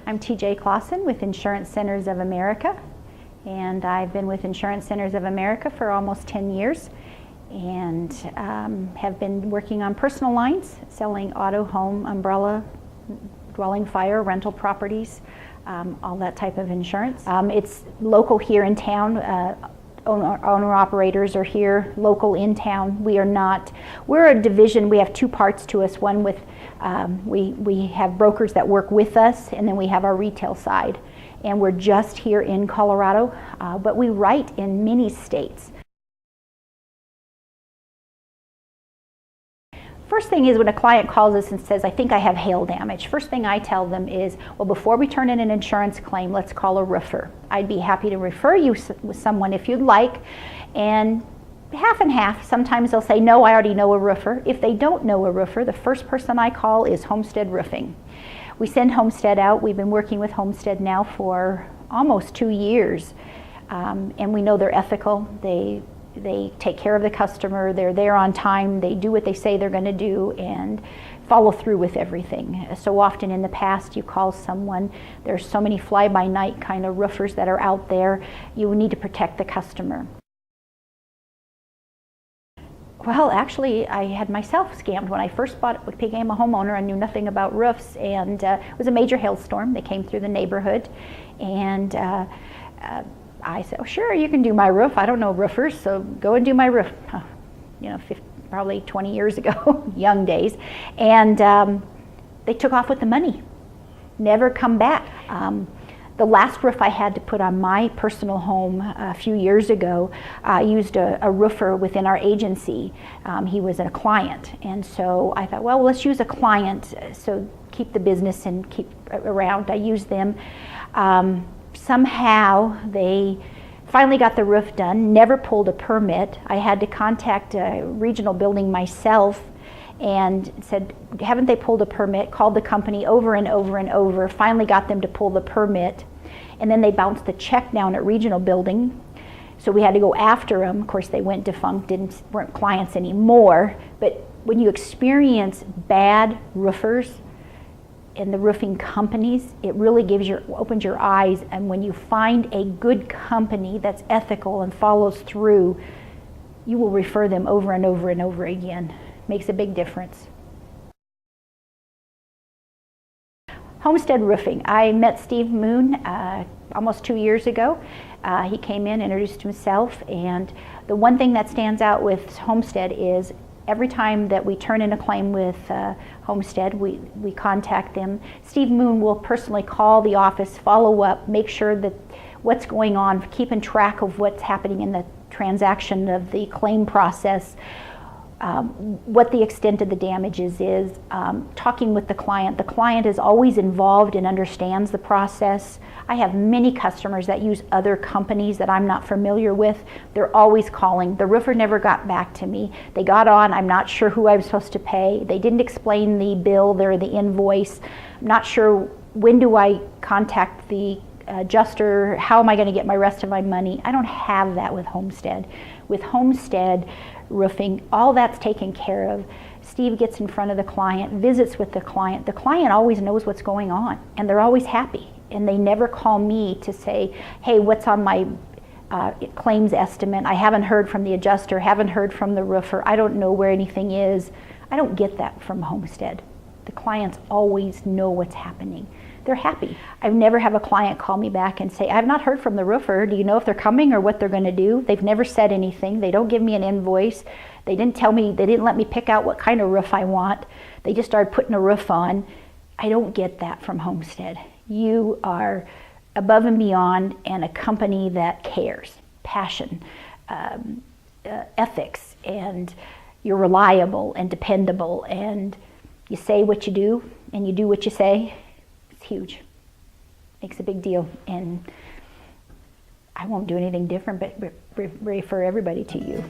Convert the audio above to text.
I'm TJ Klassen with Insurance Centers of America, and I've been with Insurance Centers of America for almost 10 years and have been working on personal lines, selling auto, home, umbrella, dwelling, fire, rental properties, all that type of insurance. It's local here in town. Owner-operators are here, local in town. We're a division, we have two parts to us. One with, we have brokers that work with us, and then we have our retail side. And we're just here in Colorado, but we write in many states. First thing is when a client calls us and says, I think I have hail damage, first thing I tell them is, well, before we turn in an insurance claim, let's call a roofer. I'd be happy to refer you with someone if you'd like, and half and half. Sometimes they'll say, no, I already know a roofer. If they don't know a roofer, the first person I call is Homestead Roofing. We send Homestead out. We've been working with Homestead now for almost 2 years, and we know they're ethical. They take care of the customer, they're there on time, they do what they say they're going to do, and follow through with everything. So often in the past you call someone, there's so many fly-by-night kind of roofers that are out there, you need to protect the customer. Well, actually, I had myself scammed when I first became a homeowner. I knew nothing about roofs, and it was a major hailstorm. They came through the neighborhood, and I said, oh, sure, you can do my roof. I don't know roofers, so go and do my roof. You know, probably 20 years ago, young days. And they took off with the money, never come back. The last roof I had to put on my personal home a few years ago, I used a roofer within our agency. He was a client, and so I thought, well, let's use a client, so keep the business and keep around. I used them. Somehow they finally got the roof done, never pulled a permit. I had to contact a regional building myself and said, haven't they pulled a permit? Called the company over and over and over, finally got them to pull the permit, and then they bounced the check down at regional building. So we had to go after them. Of course, they went defunct, weren't clients anymore. But when you experience bad roofers in the roofing companies, it really opens your eyes, and when you find a good company that's ethical and follows through, you will refer them over and over and over again. Makes a big difference. Homestead Roofing. I met Steve Moon almost 2 years ago. He came in, introduced himself, and the one thing that stands out with Homestead is every time that we turn in a claim with Homestead, we contact them. Steve Moon will personally call the office, follow up, make sure that what's going on, keeping track of what's happening in the transaction of the claim process, what the extent of the damages is, talking with the client. The client is always involved and understands the process. I have many customers that use other companies that I'm not familiar with. They're always calling. The roofer never got back to me. They got on, I'm not sure who I was supposed to pay. They didn't explain the bill or the invoice. I'm not sure when do I contact the adjuster, how am I going to get my rest of my money? I don't have that with Homestead. With Homestead Roofing, all that's taken care of. Steve gets in front of the client, visits with the client. The client always knows what's going on, and they're always happy. And they never call me to say, hey, what's on my claims estimate? I haven't heard from the adjuster, haven't heard from the roofer, I don't know where anything is. I don't get that from Homestead. The clients always know what's happening. They're happy. I've never have a client call me back and say, I've not heard from the roofer. Do you know if they're coming or what they're going to do? They've never said anything. They don't give me an invoice. They didn't tell me, they didn't let me pick out what kind of roof I want. They just started putting a roof on. I don't get that from Homestead. You are above and beyond, and a company that cares, passion, ethics, and you're reliable and dependable, and you say what you do and you do what you say. It's huge. Makes a big deal, and I won't do anything different but refer everybody to you.